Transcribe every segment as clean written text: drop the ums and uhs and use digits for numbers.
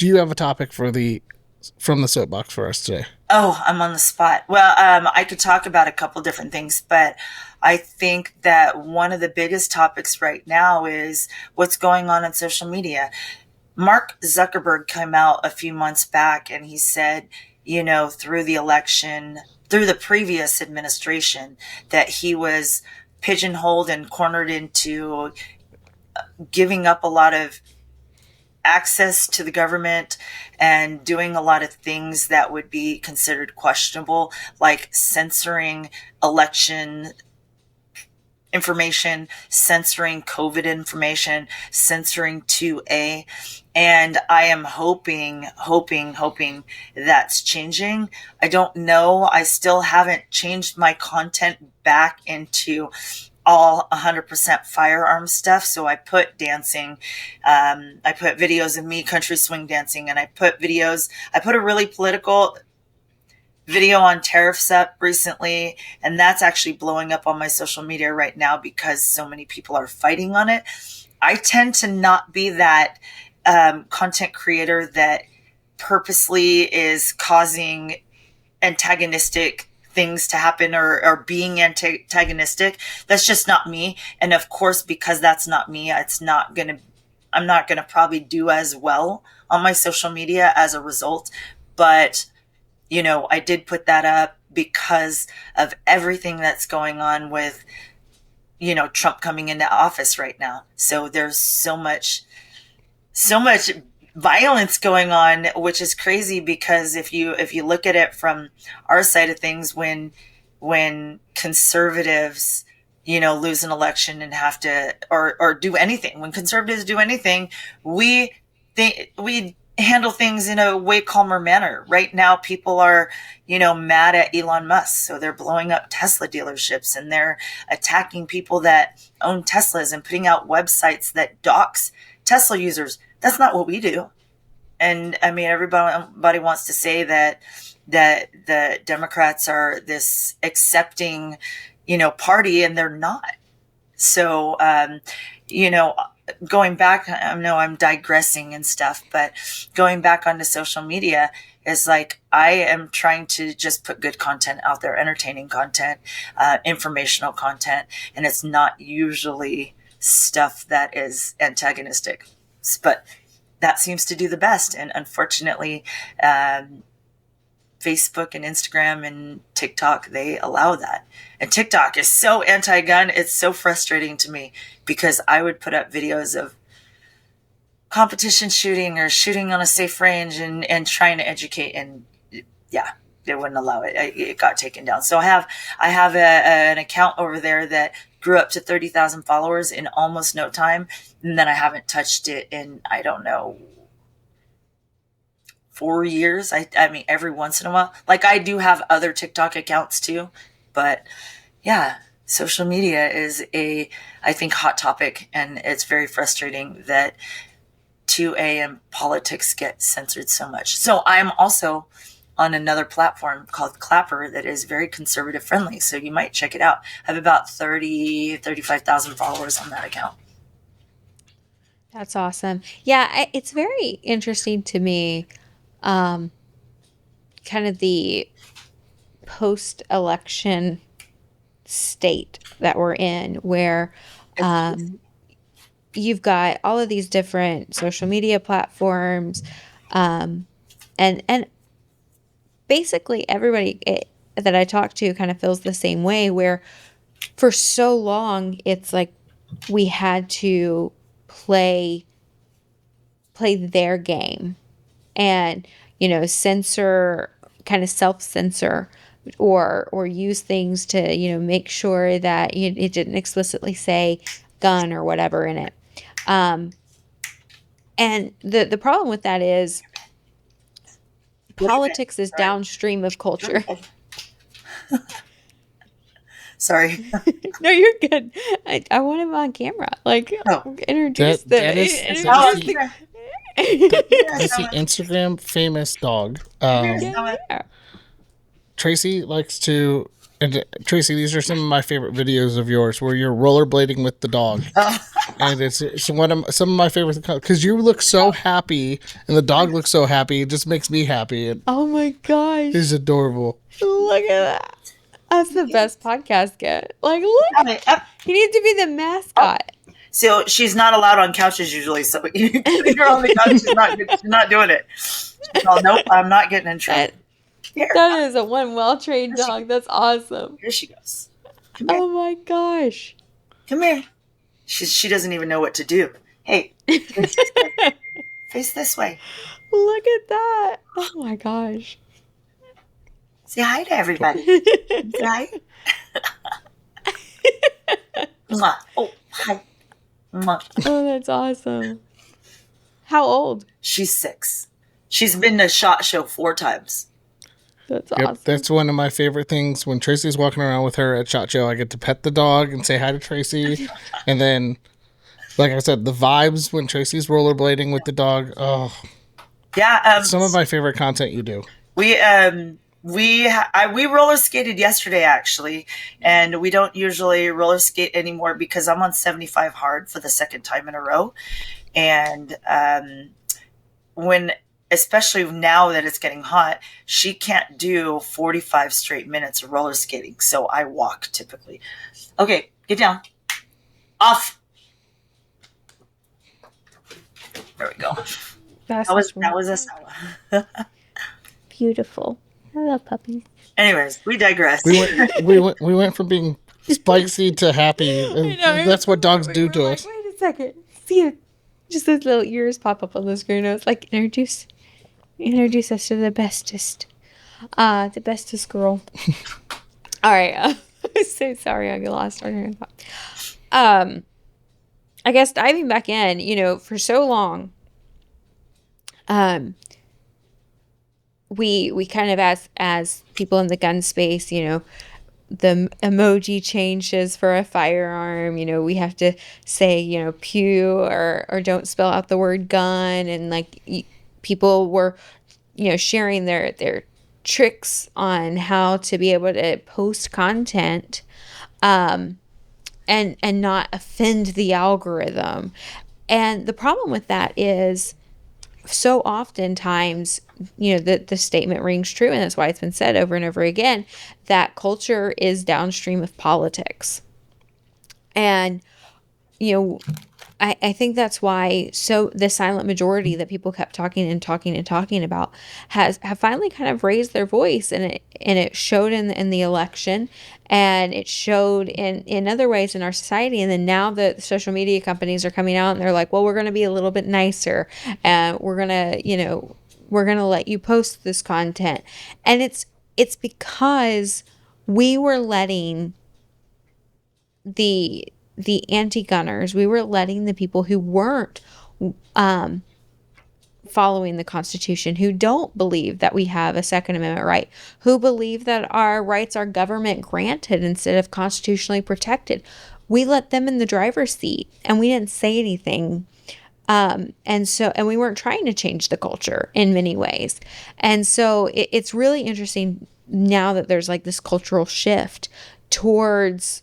do you have a topic for from the soapbox for us today? Oh, I'm on the spot. Well, I could talk about a couple different things, but I think that one of the biggest topics right now is what's going on social media. Mark Zuckerberg came out a few months back and he said, through the election, through the previous administration, that he was pigeonholed and cornered into giving up a lot of access to the government and doing a lot of things that would be considered questionable, like censoring election information, censoring COVID information, censoring 2A. And I am hoping that's changing. I don't know. I still haven't changed my content back into all 100% firearm stuff. So I put dancing, I put videos of me country swing dancing, and I put a really political video on tariffs up recently, and that's actually blowing up on my social media right now because so many people are fighting on it. I tend to not be that content creator that purposely is causing antagonistic things to happen or being antagonistic. That's just not me. And of course, because that's not me, I'm not gonna probably do as well on my social media as a result. But I did put that up because of everything that's going on with, Trump coming into office right now. So there's so much violence going on, which is crazy because if you look at it from our side of things, when conservatives, lose an election and have to, or do anything, when conservatives do anything, we handle things in a way calmer manner. Right now, people are, mad at Elon Musk. So they're blowing up Tesla dealerships and they're attacking people that own Teslas and putting out websites that dox Tesla users. That's not what we do. And I mean, everybody wants to say that the Democrats are this accepting, party, and they're not. So, going back, I know I'm digressing and stuff, but going back onto social media is like, I am trying to just put good content out there, entertaining content, informational content, and it's not usually stuff that is antagonistic, but that seems to do the best. And unfortunately, Facebook and Instagram and TikTok, they allow that. And TikTok is so anti-gun. It's so frustrating to me because I would put up videos of competition shooting or shooting on a safe range and trying to educate, and yeah, they wouldn't allow it. It got taken down. So I have an account over there that grew up to 30,000 followers in almost no time. And then I haven't touched it in, I don't know, 4 years. I mean, every once in a while. Like, I do have other TikTok accounts too, but yeah, social media is I think, hot topic, and it's very frustrating that 2A and politics get censored so much. So I'm also on another platform called Clapper that is very conservative friendly. So you might check it out. I have about 35,000 followers on that account. That's awesome. Yeah, it's very interesting to me, um, kind of the post-election state that we're in, where um, you've got all of these different social media platforms, um, and basically everybody that I talk to kind of feels the same way, where for so long it's like we had to play their game and censor, kind of self-censor, or use things to make sure that it didn't explicitly say gun or whatever in it. um and the problem with that is politics is downstream of culture. Sorry. No, you're good. I want him on camera. Like, Oh. introduce That is Oh, the yeah. that's the Instagram famous dog. yeah, yeah. Tracy likes to And Tracy, these are some of my favorite videos of yours where you're rollerblading with the dog. And it's some of my favorite because you look so happy and the dog looks so happy. It just makes me happy. And Oh my gosh. he's adorable. Look at that. That's the best podcast get. Like, look. He needs to be the mascot. So she's not allowed on couches usually. So you're on the couch. She's not doing it. Oh, nope, I'm not getting in trouble. Here, That is a one well-trained dog. That's awesome. here she goes. Come here. Oh my gosh. Come here. She doesn't even know what to do. Hey, face this way. Look at that. Oh my gosh. Say hi to everybody. Say hi. Mwah. Oh, hi. Mwah. Oh, that's awesome. How old? She's 6. She's been to SHOT Show 4 times. That's Yep, awesome. that's one of my favorite things. When Tracy's walking around with her at SHOT Show, I get to pet the dog and say hi to Tracy. And then, like I said, the vibes when Tracy's rollerblading with the dog. Oh, Yeah. some of my favorite content you do. We roller skated yesterday actually, and we don't usually roller skate anymore because I'm on 75 hard for the second time in a row, and especially now that it's getting hot, she can't do 45 straight minutes of roller skating, so I walk typically. Okay, get down, off. There we go. That's That was a Sawa. beautiful. I love puppies. Anyways, we digress. We went from being spicy to happy. And that's what dogs do to us. Wait a second. See it. Just those little ears pop up on the screen. I was like, introduce us to the bestest. The bestest girl. All right. I'm so sorry I got lost on her thought. I guess diving back in, for so long, we kind of as people in the gun space, the emoji changes for a firearm, we have to say, pew or don't spell out the word gun. And like people were, sharing their tricks on how to be able to post content, and not offend the algorithm. And the problem with that is so oftentimes, the statement rings true, and that's why it's been said over and over again, that culture is downstream of politics. And, I think that's why the silent majority that people kept talking about have finally kind of raised their voice, and it showed in the election, and it showed in other ways in our society. And then now the social media companies are coming out and they're like, well, we're going to be a little bit nicer, and we're going to let you post this content. And it's because we were letting the anti-gunners, we were letting the people who weren't following the Constitution, who don't believe that we have a Second Amendment right, who believe that our rights are government granted instead of constitutionally protected. We let them in the driver's seat, and we didn't say anything. And we weren't trying to change the culture in many ways. And so it's really interesting now that there's like this cultural shift towards,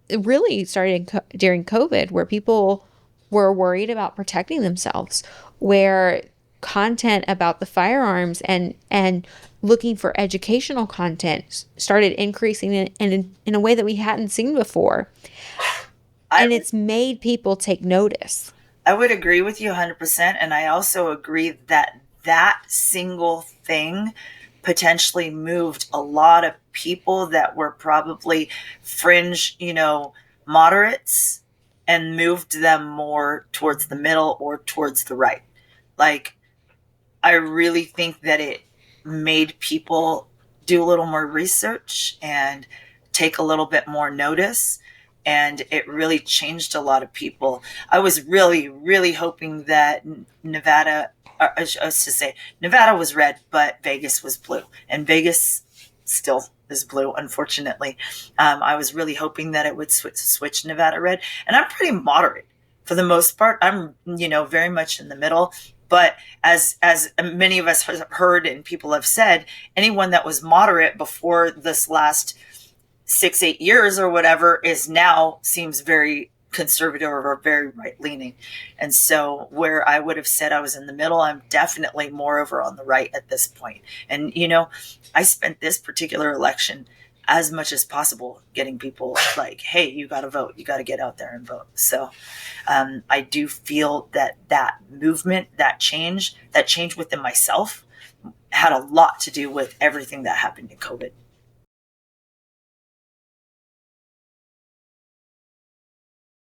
it really started during COVID, where people were worried about protecting themselves, where content about the firearms and looking for educational content started increasing in a way that we hadn't seen before. And it's made people take notice. I would agree with you 100%. And I also agree that single thing potentially moved a lot of people that were probably fringe, moderates, and moved them more towards the middle or towards the right. Like, I really think that it made people do a little more research and take a little bit more notice. And it really changed a lot of people. I was really, really hoping that Nevada was red, but Vegas was blue. And Vegas still is blue, unfortunately. I was really hoping that it would switch Nevada red. And I'm pretty moderate for the most part. I'm, very much in the middle. But as many of us have heard and people have said, anyone that was moderate before this last 6-8 years or whatever is now seems very conservative or very right leaning. And so where I would have said I was in the middle, I'm definitely more over on the right at this point. And, you know, I spent this particular election as much as possible getting people like, hey, you got to vote, you got to get out there and vote. So I do feel that that movement, that change within myself had a lot to do with everything that happened in COVID.